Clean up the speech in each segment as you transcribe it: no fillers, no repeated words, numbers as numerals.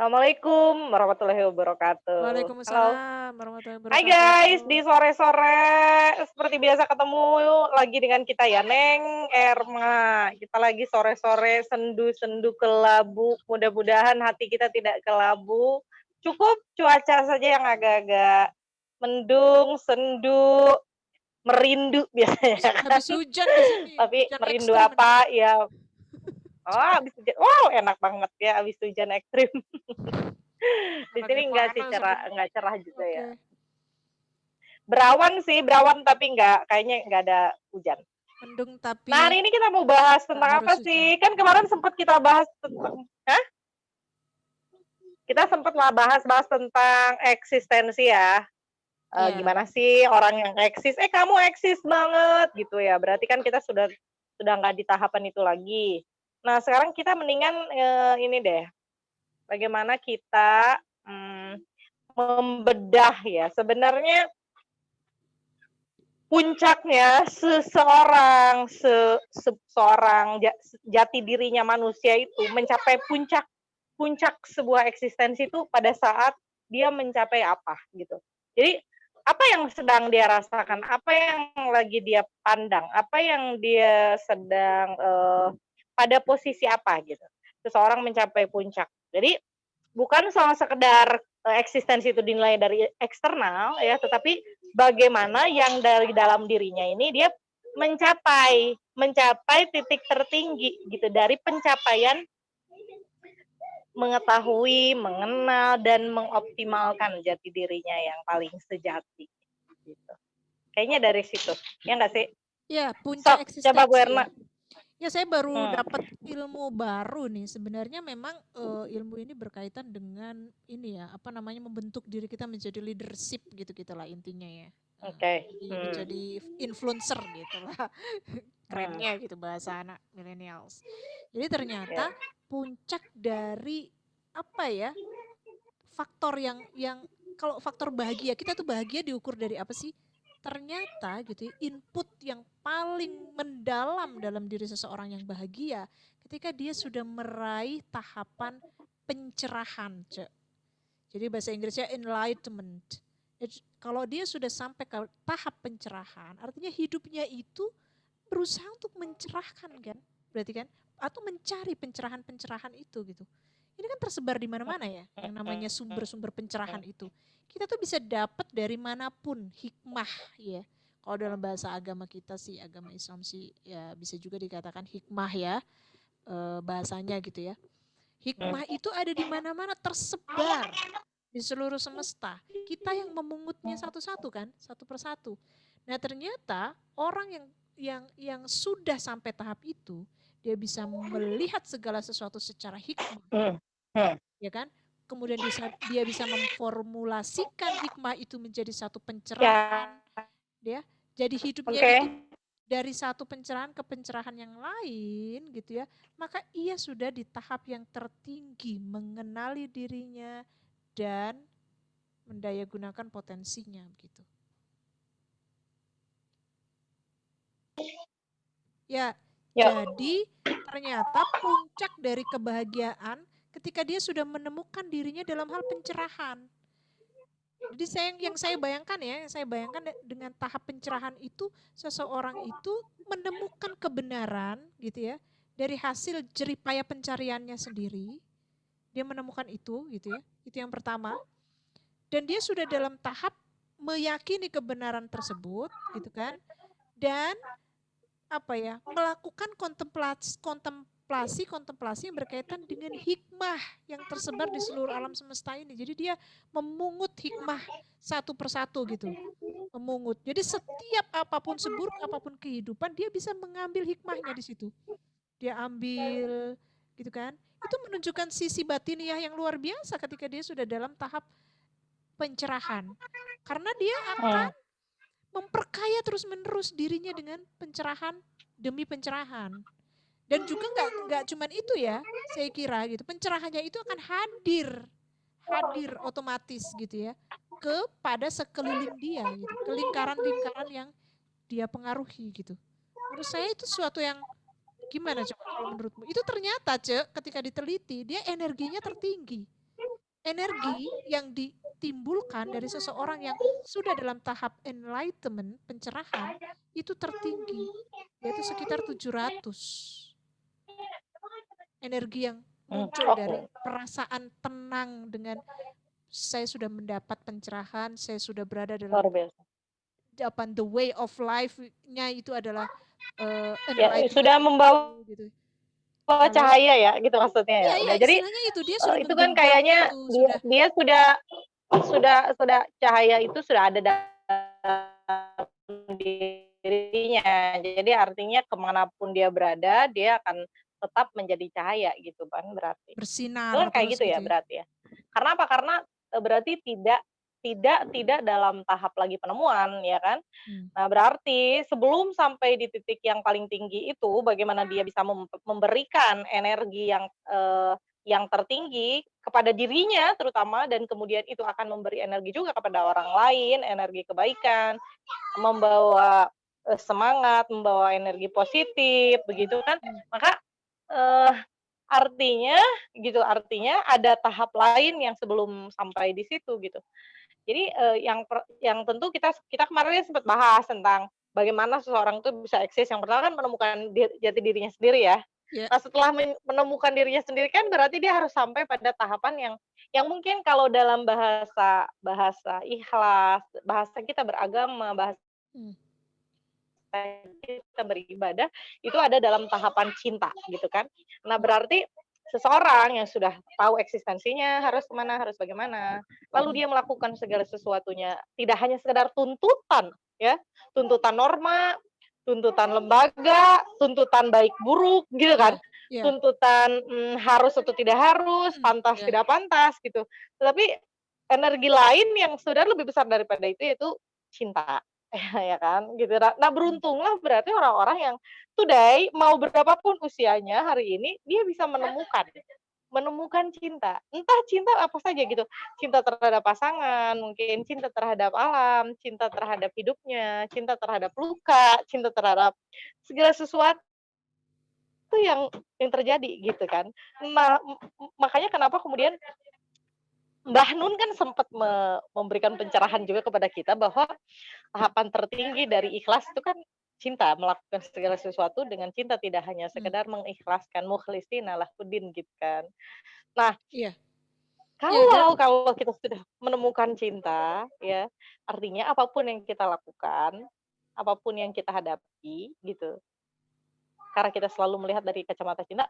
Assalamualaikum warahmatullahi wabarakatuh. Halo. Waalaikumsalam warahmatullahi Hai guys, wabarakatuh. di sore-sore seperti biasa ketemu lagi dengan kita ya, Neng Erma. Kita lagi sore-sore sendu-sendu kelabu, mudah-mudahan hati kita tidak kelabu. Cukup cuaca saja yang agak-agak mendung, sendu, merindu Habis biasanya kan. habis hujan di sini, Tapi hujan merindu ekstrim ini. apa, ya habis hujan wow, enak banget ya habis hujan ekstrim. Di Lagi sini enggak sih panas ini. enggak cerah juga ya. Oke. Berawan sih, berawan tapi kayaknya enggak ada hujan. Mendung Nah, tapi hari ini kita mau bahas nggak tentang harus apa hujan. sih? Kan kemarin sempat kita bahas tentang hah? Kita sempat lah bahas-bahas tentang eksistensi ya. Iya. Gimana sih orang yang eksis, kamu eksis banget gitu ya. Berarti kan kita sudah nggak di tahapan itu lagi. Nah, sekarang kita mendingan ini deh, bagaimana kita membedah ya. Sebenarnya puncaknya seorang jati dirinya manusia itu mencapai puncak sebuah eksistensi itu pada saat dia mencapai apa gitu. Jadi apa yang sedang dia rasakan, apa yang lagi dia pandang, apa yang dia sedang pada posisi apa gitu. Seseorang mencapai puncak. Jadi bukan soal sekedar eksistensi itu dinilai dari eksternal ya, tetapi bagaimana yang dari dalam dirinya ini dia mencapai titik tertinggi gitu dari pencapaian mengetahui, mengenal dan mengoptimalkan jati dirinya yang paling sejati gitu. Kayaknya dari situ. Ya enggak sih? Ya, puncak Sok, coba Bu eksistensi Erna. ya. Ya, saya baru Hmm. dapat ilmu baru nih. Sebenarnya memang ilmu ini berkaitan dengan ini ya, apa namanya, membentuk diri kita menjadi leadership gitu gitulah intinya ya. Oke. Jadi Hmm. menjadi influencer gitulah. Hmm. Kerennya gitu bahasa anak millennials. Jadi ternyata Ya. puncak dari apa ya? Faktor yang kalau faktor bahagia, kita tuh bahagia diukur dari apa sih? Ternyata gitu ya, input yang paling mendalam dalam diri seseorang yang bahagia ketika dia sudah meraih tahapan pencerahan, Cek. Jadi bahasa Inggrisnya enlightenment. Kalau dia sudah sampai ke tahap pencerahan, artinya hidupnya itu berusaha untuk mencerahkan kan? Berarti kan? Atau mencari pencerahan-pencerahan itu gitu. Ini kan tersebar di mana-mana ya, yang namanya sumber-sumber pencerahan itu. Kita tuh bisa dapat dari manapun hikmah ya. Kalau dalam bahasa agama kita sih, agama Islam sih ya bisa juga dikatakan hikmah ya, bahasanya gitu ya. Hikmah itu ada di mana-mana tersebar di seluruh semesta. Kita yang memungutnya satu-satu kan, satu persatu. Nah, ternyata orang yang sudah sampai tahap itu, dia bisa melihat segala sesuatu secara hikmah, Hmm. Hmm. ya kan? Kemudian dia bisa memformulasikan hikmah itu menjadi satu Ya. pencerahan, ya. Jadi hidupnya Oke. itu dari satu pencerahan ke pencerahan yang lain gitu ya, maka ia sudah di tahap yang tertinggi mengenali dirinya dan mendayagunakan potensinya gitu. Ya, Yuk. jadi ternyata puncak dari kebahagiaan ketika dia sudah menemukan dirinya dalam hal pencerahan. Jadi yang saya bayangkan ya, yang saya bayangkan dengan tahap pencerahan itu seseorang itu menemukan kebenaran gitu ya dari hasil jeripaya pencariannya sendiri. Dia menemukan itu gitu ya. Itu yang pertama. Dan dia sudah dalam tahap meyakini kebenaran tersebut gitu kan. Dan apa ya, melakukan kontemplasi yang berkaitan dengan hikmah yang tersebar di seluruh alam semesta ini. Jadi dia memungut hikmah satu persatu gitu, memungut. Jadi setiap apapun, seburuk apapun kehidupan, dia bisa mengambil hikmahnya di situ. Dia ambil gitu kan. Itu menunjukkan sisi batiniah yang luar biasa ketika dia sudah dalam tahap pencerahan. Karena dia Hmm. akan memperkaya terus-menerus dirinya dengan pencerahan demi pencerahan. Dan juga nggak cuman itu ya, saya kira gitu. Pencerahannya itu akan hadir otomatis gitu ya kepada sekeliling dia gitu, ke lingkaran-lingkaran yang dia pengaruhi gitu. Menurut saya itu suatu yang gimana coba kalau menurutmu? Itu ternyata Cek ketika diteliti dia energinya tertinggi. energi yang ditimbulkan dari seseorang yang sudah dalam tahap enlightenment, pencerahan, itu tertinggi, yaitu sekitar 700. Energi yang muncul dari Oke. perasaan tenang dengan saya sudah mendapat pencerahan, saya sudah berada dalam Luar biasa. the way of life-nya itu adalah Ya, enlightenment sudah membawa gitu. Lalu cahaya ya, gitu maksudnya ya. iya Udah, jadi istilahnya itu dia sudah itu kan menggenggam kayaknya itu, dia sudah cahaya itu sudah ada dalam dirinya. Jadi artinya kemanapun dia berada, dia akan tetap menjadi cahaya gitu kan berarti. Itu bersinar kan kayak terus gitu ya gitu ya. berarti ya. Karena apa? Karena berarti tidak dalam tahap lagi penemuan ya kan. Hmm. Nah, berarti sebelum sampai di titik yang paling tinggi itu, bagaimana dia bisa memberikan energi yang tertinggi kepada dirinya terutama, dan kemudian itu akan memberi energi juga kepada orang lain, energi kebaikan, membawa semangat, membawa energi positif, begitu kan. Maka eh, artinya ada tahap lain yang sebelum sampai di situ gitu. Jadi yang tentu kita kemarin sempat bahas tentang bagaimana seseorang tuh bisa eksis. Yang pertama kan menemukan jati dirinya sendiri ya. Ya, Nah, setelah menemukan dirinya sendiri kan berarti dia harus sampai pada tahapan yang mungkin kalau dalam bahasa bahasa ikhlas, bahasa kita beragama, bahasa hmm. kita beribadah, itu ada dalam tahapan cinta gitu kan. Nah, berarti seseorang yang sudah tahu eksistensinya harus kemana, harus bagaimana, lalu dia melakukan segala sesuatunya, tidak hanya sekedar tuntutan ya, tuntutan norma, tuntutan lembaga, tuntutan baik buruk gitu kan, Ya, tuntutan harus atau tidak harus, pantas ya. tidak pantas gitu. Tetapi energi lain yang sudah lebih besar daripada itu yaitu cinta. Ya kan, gitu. Nah, beruntunglah berarti orang-orang yang today mau berapapun usianya hari ini, dia bisa menemukan cinta. Entah cinta apa saja gitu. Cinta terhadap pasangan, mungkin cinta terhadap alam, cinta terhadap hidupnya, cinta terhadap luka, cinta terhadap segala sesuatu yang terjadi gitu kan. Nah, makanya kenapa kemudian Mbah Nun kan sempat memberikan pencerahan juga kepada kita bahwa tahapan tertinggi dari ikhlas itu kan cinta, melakukan segala sesuatu dengan cinta, tidak hanya sekedar mengikhlaskan, mukhlisina lahuddin gitu kan. Nah, Iya. Ya, kalau kita sudah menemukan cinta ya, artinya apapun yang kita lakukan, apapun yang kita hadapi gitu, karena kita selalu melihat dari kacamata cinta,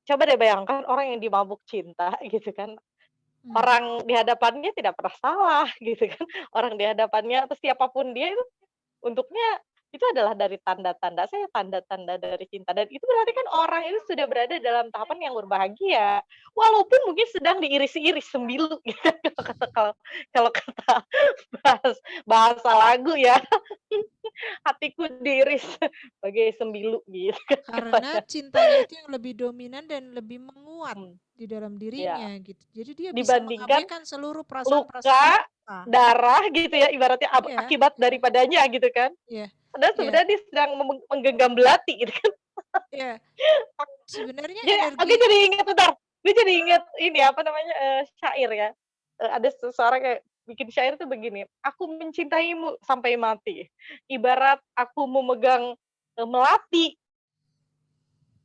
coba deh bayangkan orang yang dimabuk cinta gitu kan, orang di hadapannya tidak pernah salah gitu kan, orang di hadapannya atau siapapun dia itu untuknya itu adalah dari tanda-tanda tanda-tanda dari cinta, dan itu berarti kan orang itu sudah berada dalam tahapan yang berbahagia, walaupun mungkin sedang diiris-iris sembilu gitu kalau kata bahasa lagu ya, hatiku diiris bagai sembilu gitu karena katanya. cintanya itu yang lebih dominan dan lebih menguat Hmm, di dalam ya, dirinya gitu. Jadi dia bisa dibandingkan mengabaikan seluruh perasaan-perasaan luka, kita. darah gitu ya, ibaratnya Iya, akibat iya, daripadanya gitu kan. iya, Padahal iya, sebenarnya dia sedang menggenggam belati gitu kan. iya. Sebenarnya Jadi aku energi jadi ingat bentar, gue jadi ingat ini apa namanya, syair ya. Ada seseorang kayak bikin syair tuh begini, "Aku mencintaimu sampai mati, ibarat aku memegang, melati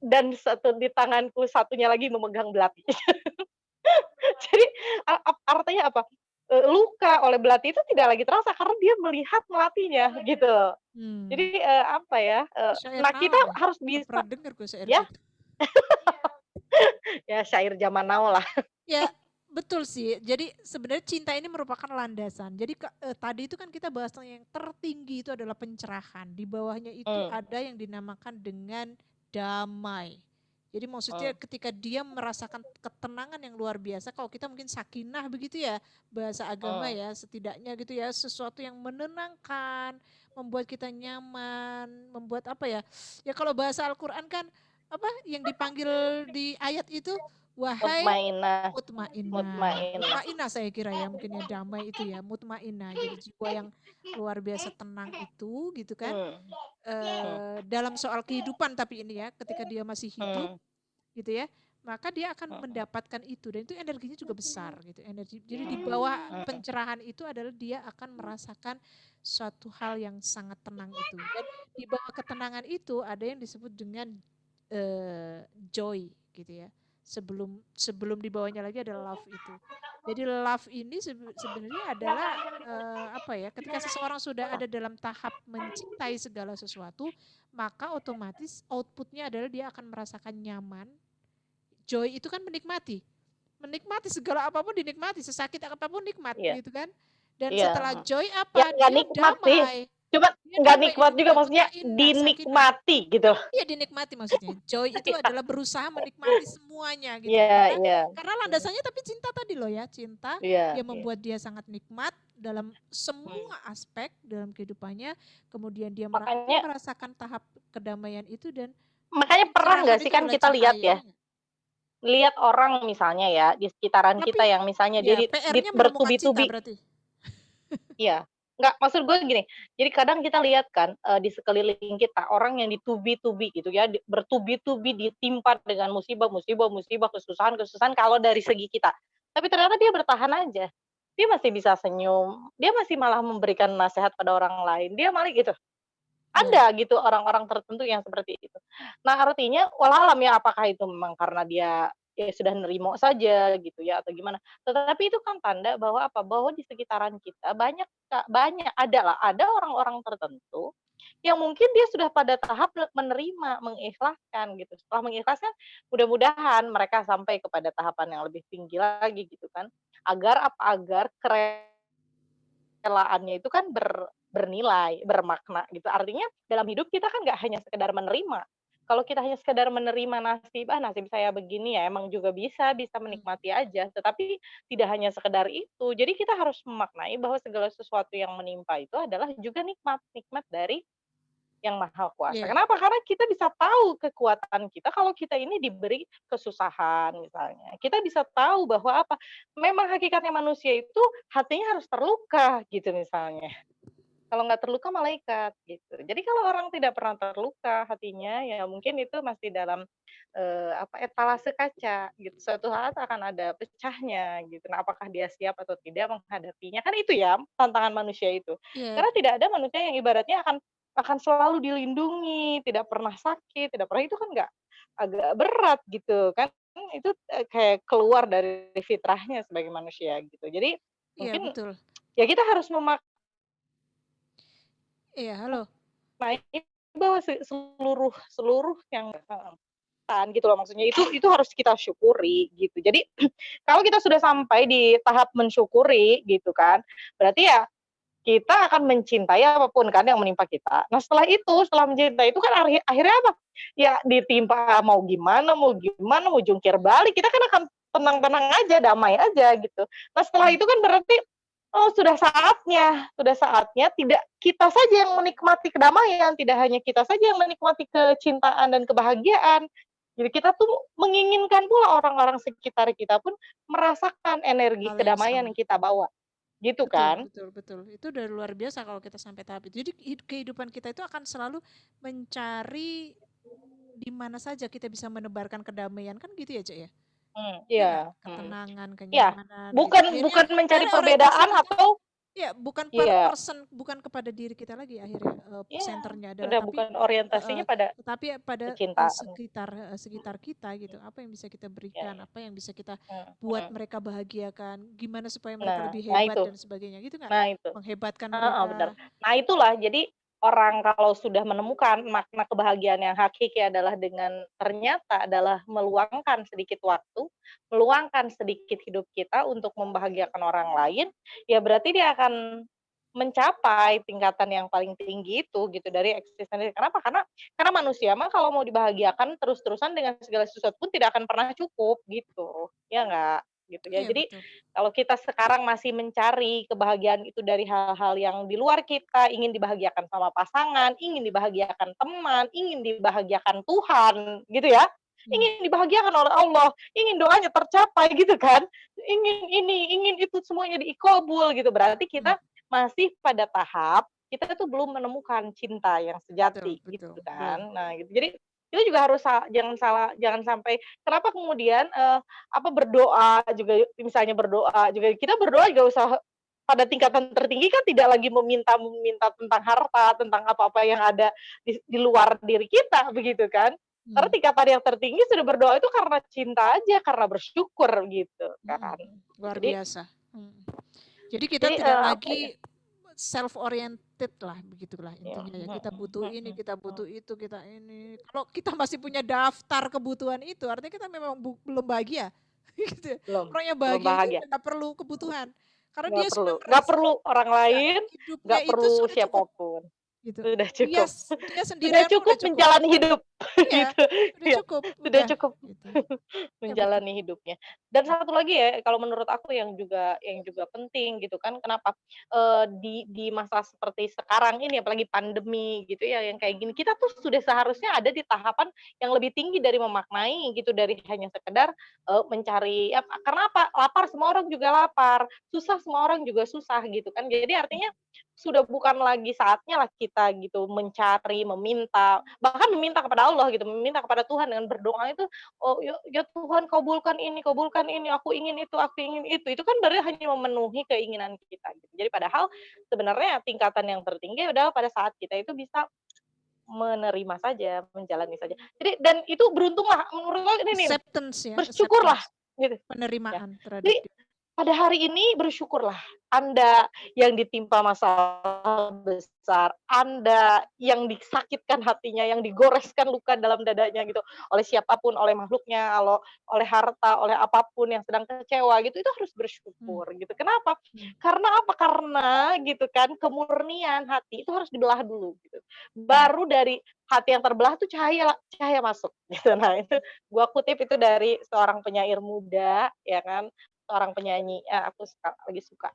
dan satu di tanganku satunya lagi memegang belati." Jadi artinya apa? Luka oleh belati itu tidak lagi terasa karena dia melihat melatinya gitu. Jadi, hmm, apa ya, syair nah kita naon ya? harus Belum bisa pernah dengar gue syair ya, gitu. ya syair zaman now lah. Ya, betul sih. Jadi sebenarnya cinta ini merupakan landasan. Jadi tadi itu kan kita bahas yang tertinggi itu adalah pencerahan. Di bawahnya itu Mmm, ada yang dinamakan dengan damai. Jadi maksudnya mmm, ketika dia merasakan ketenangan yang luar biasa, kalau kita mungkin sakinah begitu ya, bahasa agama mmm, ya, setidaknya gitu ya, sesuatu yang menenangkan, membuat kita nyaman, membuat apa ya? Ya kalau bahasa Al-Qur'an kan apa yang dipanggil di ayat itu, wahai mutmainah mutmainah. mutmainah, Mutmainah saya kira ya mungkin ya damai itu ya mutmainah. Jadi jiwa yang luar biasa tenang itu gitu kan. mmm, Dalam soal kehidupan tapi ini ya ketika dia masih hidup mmm, gitu ya. maka dia akan mendapatkan itu, dan itu energinya juga besar gitu, energi. Jadi di bawah pencerahan itu adalah dia akan merasakan suatu hal yang sangat tenang itu, dan di bawah ketenangan itu ada yang disebut dengan joy gitu ya. Sebelum di bawahnya lagi ada love itu. Jadi love ini sebenarnya adalah apa ya? Ketika seseorang sudah ada dalam tahap mencintai segala sesuatu, maka otomatis outputnya adalah dia akan merasakan nyaman. Joy itu kan menikmati segala apapun, dinikmati, sesakit apapun nikmat Iya. gitu kan. Dan Iya. setelah joy Ya apa? nggak Dia nikmat sih, damai. cuma Dia nggak damai nikmat itu juga, dia maksudnya mutmainah, sakinah. dinikmati gitu. Iya, dinikmati maksudnya. Joy itu adalah berusaha menikmati semuanya gitu. Iya, iya, Karena landasannya tapi cinta tadi loh ya, cinta iya. yang membuat dia sangat nikmat dalam semua aspek dalam kehidupannya. Kemudian dia Makanya merasakan tahap kedamaian itu, dan pernah pencerahan nggak sih, itu kan adalah kita lihat cahaya. ya, lihat orang misalnya ya di sekitaran kita Tapi yang misalnya ya dia PR-nya menemukan cinta bertubi-tubi. berarti. Iya, nggak, maksud gue gini, jadi kadang kita lihat kan, di sekeliling kita orang yang ditubi-tubi gitu ya, bertubi-tubi ditimpa dengan musibah, kesusahan kalau dari segi kita. Tapi ternyata dia bertahan aja. Dia masih bisa senyum, dia masih malah memberikan nasihat pada orang lain, dia malah gitu. Ada gitu orang-orang tertentu yang seperti itu. Nah, artinya wallahualam ya, apakah itu memang karena dia ya sudah nerimo saja gitu ya atau gimana. Tetapi itu kan tanda bahwa apa? Bahwa di sekitaran kita banyak ada orang-orang tertentu yang mungkin dia sudah pada tahap menerima, mengikhlaskan gitu. Setelah mengikhlaskan, mudah-mudahan mereka sampai kepada tahapan yang lebih tinggi lagi gitu kan. Agar apa? Agar kerelaannya itu kan bernilai, bermakna gitu. Artinya dalam hidup kita kan nggak hanya sekedar menerima. Kalau kita hanya sekedar menerima nasib saya begini ya, emang juga bisa menikmati aja. Tetapi tidak hanya sekedar itu. Jadi kita harus memaknai bahwa segala sesuatu yang menimpa itu adalah juga nikmat dari yang Maha Kuasa. Yeah. Kenapa? Karena kita bisa tahu kekuatan kita kalau kita ini diberi kesusahan misalnya. Kita bisa tahu bahwa apa? Memang hakikatnya manusia itu hatinya harus terluka gitu misalnya. Kalau nggak terluka malaikat gitu. Jadi kalau orang tidak pernah terluka hatinya, ya mungkin itu masih dalam etalase kaca gitu. Suatu saat akan ada pecahnya gitu. Nah, apakah dia siap atau tidak menghadapinya? Kan itu ya tantangan manusia itu. Yeah. Karena tidak ada manusia yang ibaratnya akan selalu dilindungi, tidak pernah sakit, tidak pernah, itu kan nggak, agak berat gitu kan. Itu kayak keluar dari fitrahnya sebagai manusia gitu. Jadi Iya, mungkin betul. ya kita harus Iya, halo. bahwa seluruh yang gitu loh, maksudnya itu harus kita syukuri gitu. Jadi kalau kita sudah sampai di tahap mensyukuri gitu kan, berarti ya kita akan mencintai apapun kan yang menimpa kita. Nah, setelah mencintai itu kan akhirnya apa? Ya ditimpa mau gimana, mau jungkir balik, kita kan akan tenang-tenang aja, damai aja gitu. Nah, setelah itu kan berarti sudah saatnya tidak kita saja yang menikmati kedamaian, tidak hanya kita saja yang menikmati kecintaan dan kebahagiaan. Jadi kita tuh menginginkan pula orang-orang sekitar kita pun merasakan energi Hal yang kedamaian sama. yang kita bawa. Gitu kan? Betul. Itu udah luar biasa kalau kita sampai tahap itu. Jadi kehidupan kita itu akan selalu mencari di mana saja kita bisa menebarkan kedamaian, kan gitu ya, Cek ya? Iya nggak? Iya. Ketenangan, Ya, kenyamanan gitu. bukan mencari Akhirnya orientasi perbedaan kita, atau ya bukan per iya, person, bukan kepada diri kita lagi akhirnya senternya adalah, sudah tapi bukan orientasinya pada pada kecintaan. sekitar kita gitu. Apa yang bisa kita Ya, berikan, ya. apa yang bisa kita buat mereka bahagiakan, gimana supaya mereka Nah, lebih nah hebat itu. dan sebagainya gitu nggak? Nah itu. Menghebatkan Benar. mereka. Nah, itulah jadi orang kalau sudah menemukan makna kebahagiaan yang hakiki adalah dengan ternyata adalah meluangkan sedikit waktu, meluangkan sedikit hidup kita untuk membahagiakan orang lain, ya berarti dia akan mencapai tingkatan yang paling tinggi itu gitu dari eksistensi. Kenapa? Karena manusia mah kalau mau dibahagiakan terus-terusan dengan segala sesuatu pun tidak akan pernah cukup gitu. Ya enggak? Gitu ya. Iya, Jadi betul. kalau kita sekarang masih mencari kebahagiaan itu dari hal-hal yang di luar kita, ingin dibahagiakan sama pasangan, ingin dibahagiakan teman, ingin dibahagiakan Tuhan, gitu ya. Ingin dibahagiakan oleh Allah, ingin doanya tercapai gitu kan. Ingin itu semuanya diikobul gitu. Berarti kita masih pada tahap kita tuh belum menemukan cinta yang sejati Betul, gitu belum. kan. Nah, gitu. Jadi Kita juga harus jangan sampai kenapa kemudian, berdoa juga misalnya berdoa juga kita berdoa juga usah pada tingkatan tertinggi kan tidak lagi meminta tentang harta, tentang apa-apa yang ada di luar diri kita, begitu kan. Karena tingkatan yang tertinggi sudah berdoa itu karena cinta aja, karena bersyukur gitu kan. Luar Jadi biasa. Jadi kita jadi, tidak apa ya lagi self oriented lah, begitulah ya, intinya ya. Kita butuh ini, kita butuh itu, kita ini. Kalau kita masih punya daftar kebutuhan itu, artinya kita memang belum bahagia. Gitu ya. belum Orang yang belum bahagia itu bahagia. nggak perlu kebutuhan, karena dia Nggak sudah perlu nggak merasa perlu orang lain, hidupnya nggak itu perlu sudah cukup siapapun. gitu. Sudah Dia cukup. dia Sudah sendirian pun cukup udah cukup. menjalani hidup, Iya, gitu. udah Iya, cukup, sudah udah cukup gitu. Ya betul. menjalani hidupnya. Dan satu lagi ya, kalau menurut aku yang juga penting gitu kan, kenapa, di masa seperti sekarang ini apalagi pandemi gitu ya, yang kayak gini, kita tuh sudah seharusnya ada di tahapan yang lebih tinggi dari memaknai gitu, dari hanya sekedar, mencari karena apa, lapar semua orang juga lapar, susah semua orang juga susah gitu kan. Jadi artinya sudah bukan lagi saatnya lah kita gitu mencari, meminta, bahkan meminta kepada Allah gitu, meminta kepada Tuhan dengan berdoa itu, "Oh ya ya Tuhan kabulkan ini, aku ingin itu, aku ingin itu." Itu kan berarti hanya memenuhi keinginan kita gitu. Jadi padahal sebenarnya tingkatan yang tertinggi adalah pada saat kita itu bisa menerima saja, menjalani saja. Jadi dan itu beruntunglah menurut aku ini nih, Acceptance ya, bersyukurlah acceptance. gitu ya. Penerimaan terhadap Jadi diri. pada hari ini bersyukurlah Anda yang ditimpa masalah besar, Anda yang disakitkan hatinya, yang digoreskan luka dalam dadanya gitu, oleh siapapun, oleh makhluknya, oleh harta, oleh apapun yang sedang kecewa gitu, itu harus bersyukur gitu. Kenapa? Karena apa? Karena gitu kan, kemurnian hati itu harus dibelah dulu gitu. Baru dari hati yang terbelah tuh cahaya masuk gitu. Nah, itu gua kutip itu dari seorang penyair muda ya kan, seorang penyanyi, aku lagi suka.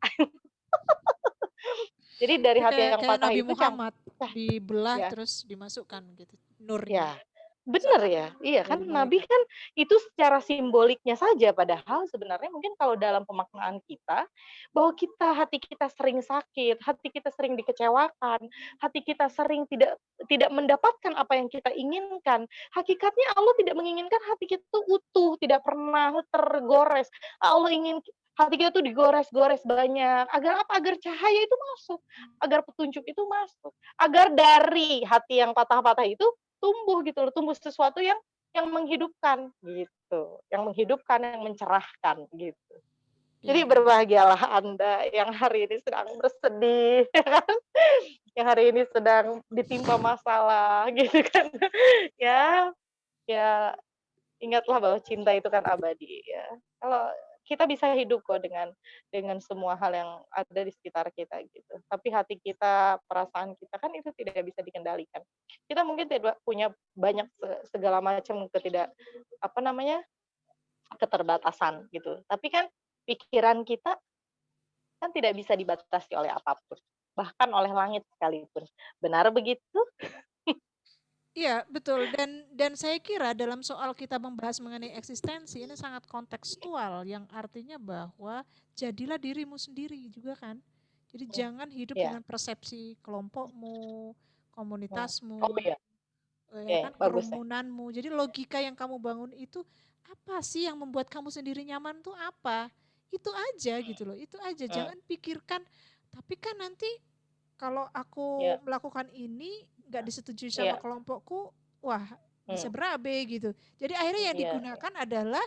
Jadi dari hati Kayak yang kayak patah Nabi itu Muhammad cah dibelah ya terus dimasukkan gitu nurnya ya, bener saat ya, iya kan dari Nabi malaikat. kan itu secara simboliknya saja, padahal sebenarnya mungkin kalau dalam pemaknaan kita, bahwa hati kita sering sakit, hati kita sering dikecewakan, hati kita sering tidak tidak mendapatkan apa yang kita inginkan. Hakikatnya Allah tidak menginginkan hati kita tuh utuh, tidak pernah tergores. Allah ingin hati kita tuh digores-gores banyak, agar apa? Agar cahaya itu masuk, agar petunjuk itu masuk, agar dari hati yang patah-patah itu tumbuh gitu loh, tumbuh sesuatu yang menghidupkan gitu, yang menghidupkan, yang mencerahkan gitu. Jadi Ya, berbahagialah Anda yang hari ini sedang bersedih, ya kan? Yang hari ini sedang ditimpa masalah gitu kan. Ya, ya ingatlah bahwa cinta itu kan abadi ya. Kalau kita bisa hidup kok dengan semua hal yang ada di sekitar kita gitu. Tapi hati kita, perasaan kita kan itu tidak bisa dikendalikan. Kita mungkin tidak punya banyak segala macam apa namanya, keterbatasan gitu. Tapi kan pikiran kita kan tidak bisa dibatasi oleh apapun, bahkan oleh langit sekalipun. Benar begitu? iya betul dan saya kira dalam soal kita membahas mengenai eksistensi ini sangat kontekstual yang artinya bahwa jadilah dirimu sendiri juga kan. Jadi jangan hidup Ya. dengan persepsi kelompokmu, Oh komunitasmu, iya, ya ya kan bagus ya. kerumunanmu. Jadi logika yang kamu bangun itu apa sih yang membuat kamu sendiri nyaman tuh apa? Itu aja gitu loh. Itu aja. Hmm, Jangan pikirkan tapi kan nanti kalau aku ya, melakukan ini nggak disetujui sama ya, kelompokku, wah bisa hmm, berabe gitu. Jadi akhirnya yang ya, digunakan adalah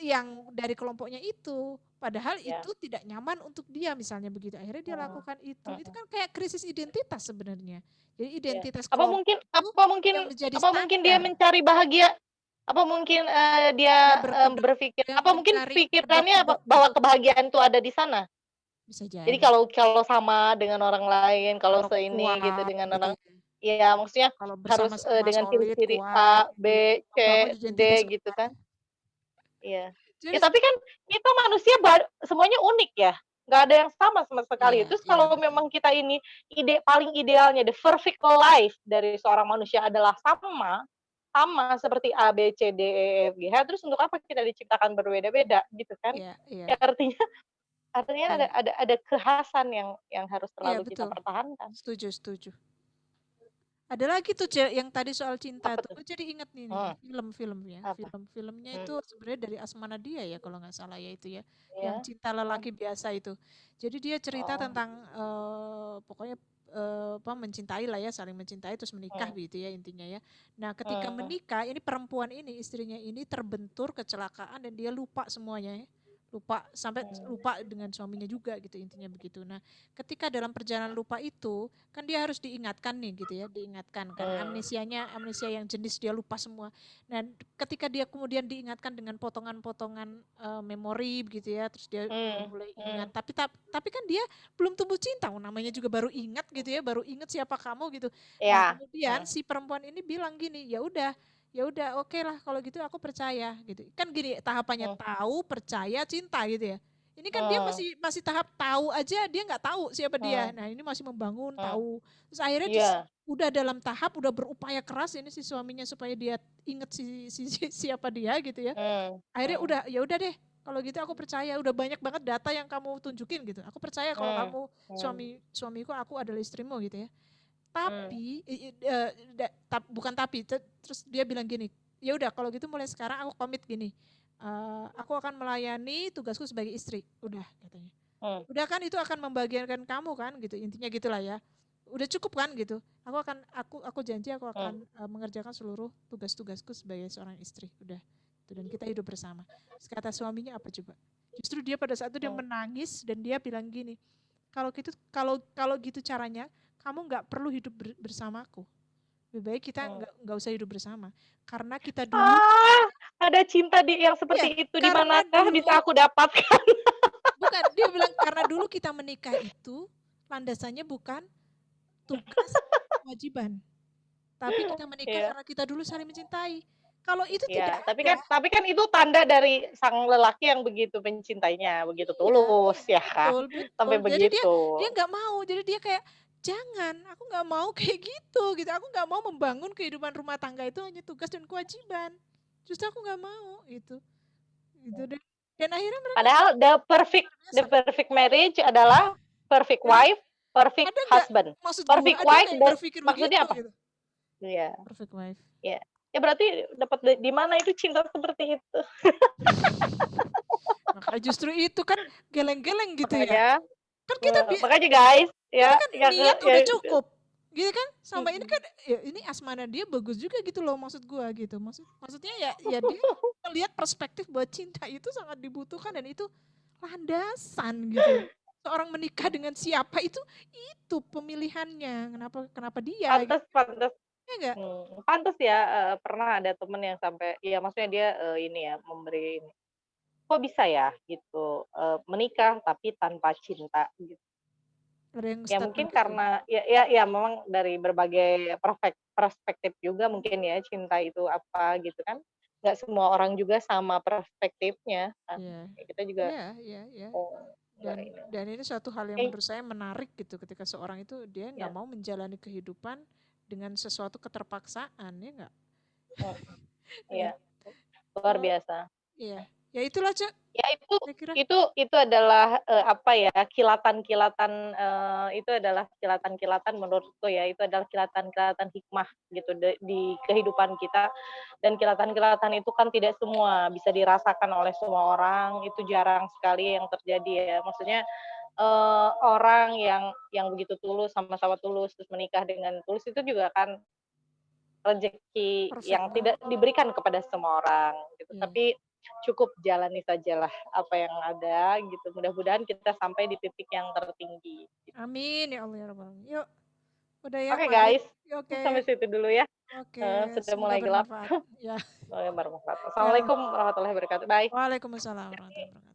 yang dari kelompoknya itu. Padahal ya. itu tidak nyaman untuk dia misalnya begitu. Akhirnya dia Hmm, lakukan itu. Itu hmm. kan kayak krisis identitas sebenarnya. Jadi Ya. identitas Apa kelompok mungkin itu apa mungkin yang menjadi apa mungkin dia standar. mencari bahagia? Apa mungkin, Dia dia, berkedok, berpikir dia apa mungkin mencari pikirannya kedok-kedok bahwa gitu. kebahagiaan itu ada di sana? Bisa Jadi jadi. kalau kalau sama dengan orang lain, kalau Kalau seini gitu kuat dengan gitu orang ya. iya maksudnya Kalau harus, bersama-sama dengan solid, ciri-ciri kuat A, gitu ya. B, C, Membangun D identitas gitu kuat. kan. Iya. Ya Jadi tapi kan kita manusia semuanya unik ya, nggak ada yang sama sekali. iya, Terus iya kalau betul. memang kita ini paling idealnya, the perfect life dari seorang manusia adalah sama, sama seperti A, B, C, D, E, F, G, H, terus untuk apa kita diciptakan berbeda-beda gitu kan. Iya, iya. Ya artinya artinya Iya. ada kekhasan yang harus Iya selalu kita betul. pertahankan. Setuju, setuju. Ada lagi tuh yang tadi soal cinta Apa tuh. tuh? Gue jadi inget nih Hmm, film-filmnya. apa? Film-filmnya Hmm, itu sebenarnya dari Asma Nadia ya kalau nggak salah ya itu ya. ya. Yang cinta Hmm, lelaki biasa itu. Jadi dia cerita oh, tentang pokoknya apa mencintai lah ya, saling mencintai terus menikah hmm, begitu ya intinya ya. Nah, ketika hmm, menikah ini perempuan ini istrinya ini terbentur kecelakaan dan dia lupa semuanya ya. Lupa sampai hmm, lupa dengan suaminya juga gitu intinya begitu. Nah, ketika dalam perjalanan lupa itu kan dia harus diingatkan nih gitu ya, diingatkan kan hmm, amnesia yang jenis dia lupa semua. Nah, ketika dia kemudian diingatkan dengan potongan-potongan memori gitu ya, terus dia hmm, mulai ingat, hmm. tapi kan dia belum tumbuh cinta, namanya juga baru ingat gitu ya, baru ingat siapa kamu gitu. Nah, Ya. kemudian Hmm, si perempuan ini bilang gini, ya udah oke lah kalau gitu aku percaya gitu. Kan gini tahapannya hmm, tahu, percaya, cinta gitu ya. Ini kan dia hmm, masih masih tahap tahu aja dia nggak tahu siapa dia. hmm, Nah, ini masih membangun hmm. tahu. Terus akhirnya Iya. udah dalam tahap udah berupaya keras ini si suaminya supaya dia inget siapa dia gitu ya. Hmm, Akhirnya hmm, ya udah deh kalau gitu aku percaya udah banyak banget data yang kamu tunjukin gitu. Aku percaya kalau hmm, kamu hmm, suamiku aku adalah istrimu gitu ya. hmm, Tapi bukan tapi terus dia bilang gini, ya udah kalau gitu mulai sekarang aku komit gini. Aku akan melayani tugasku sebagai istri. Udah katanya. hmm, Udah kan itu akan membagiankan kamu kan gitu. Intinya gitulah ya. Udah cukup kan gitu. Aku janji aku hmm. akan mengerjakan seluruh tugas-tugasku sebagai seorang istri. Udah. Tuh, dan kita hidup bersama. Terus kata suaminya apa coba? Justru dia pada saat itu dia Hmm. menangis dan dia bilang gini, kalau gitu caranya, kamu nggak perlu hidup bersamaku. Lebih baik kita Hmm. nggak usah hidup bersama. Karena kita dulu, Ah, ada cinta yang ya seperti itu di karena manakah dulu, bisa aku dapatkan? bukan, dia bilang karena dulu kita menikah itu landasannya bukan tugas kewajiban. Tapi kita menikah Iya, karena kita dulu saling mencintai. Kalau itu tidak iya. Tapi ada, kan itu tanda dari sang lelaki yang begitu mencintainya, begitu iya, tulus, iya, ya kan? betul, betul. Sampai Jadi dia begitu. dia nggak mau. Jadi dia kayak jangan, aku nggak mau kayak gitu, gitu. Aku nggak mau membangun kehidupan rumah tangga itu hanya tugas dan kewajiban. Justru aku nggak mau itu deh. Dan akhirnya mereka Padahal luar the biasa. perfect marriage adalah perfect Jadi wife, perfect ada nggak husband. maksud gua Perfect ada wife nggak yang dan berpikir begitu maksudnya apa? gitu? Iya, Perfect wife. iya. Ya berarti dapat di mana itu cinta seperti itu? Makanya justru itu kan geleng-geleng gitu ya. Makanya Kan kita makanya guys, kita ya kan yang niat ya, udah cukup. Gitu kan? Sama ini mm, kan ya ini asmana dia bagus juga gitu loh maksud gua gitu. Maksudnya ya dia melihat perspektif bahwa cinta itu sangat dibutuhkan dan itu landasan gitu. Seorang menikah dengan siapa itu pemilihannya. Kenapa kenapa dia gitu. pantas pantas Ya enggak? pantas ya, pernah ada temen yang sampai ya maksudnya dia, ini ya memberi ini, kok bisa ya gitu, menikah tapi tanpa cinta gitu. Ada yang Ya mungkin statement gitu ya. karena ya memang dari berbagai perspektif juga mungkin ya cinta itu apa gitu kan, nggak semua orang juga sama perspektifnya kan, Iya. ya kita juga, Iya, iya, iya. oh nggak Dan ini, dan ini suatu hal yang oke, menurut saya menarik gitu ketika seorang itu dia nggak ya, mau menjalani kehidupan dengan sesuatu keterpaksaan ya nggak? mhm, iya, Dengan luar oh biasa. iya, ya itulah Cak, Ya saya kira. itu adalah, apa ya, kilatan-kilatan, itu adalah kilatan-kilatan menurutku ya, itu adalah kilatan-kilatan hikmah gitu di kehidupan kita, dan kilatan-kilatan itu kan tidak semua bisa dirasakan oleh semua orang, itu jarang sekali yang terjadi ya. Maksudnya, orang yang begitu tulus, sama-sama tulus, terus menikah dengan tulus itu juga kan rezeki Perfect yang banget. tidak diberikan kepada semua orang gitu. Iya. Tapi cukup jalani sajalah apa yang ada gitu. Mudah-mudahan kita sampai di titik yang tertinggi. Gitu. Amin ya Allah ya Rabbal alamin. Yuk, udah ya Oke maghrib. guys, Ya, oke. sampai situ dulu ya. Oke, Sudah semoga mulai gelap. bermanfaat. Ya, Semoga bermanfaat. ya. Assalamualaikum warahmatullahi wabarakatuh. Bye. Waalaikumsalam warahmatullahi wabarakatuh.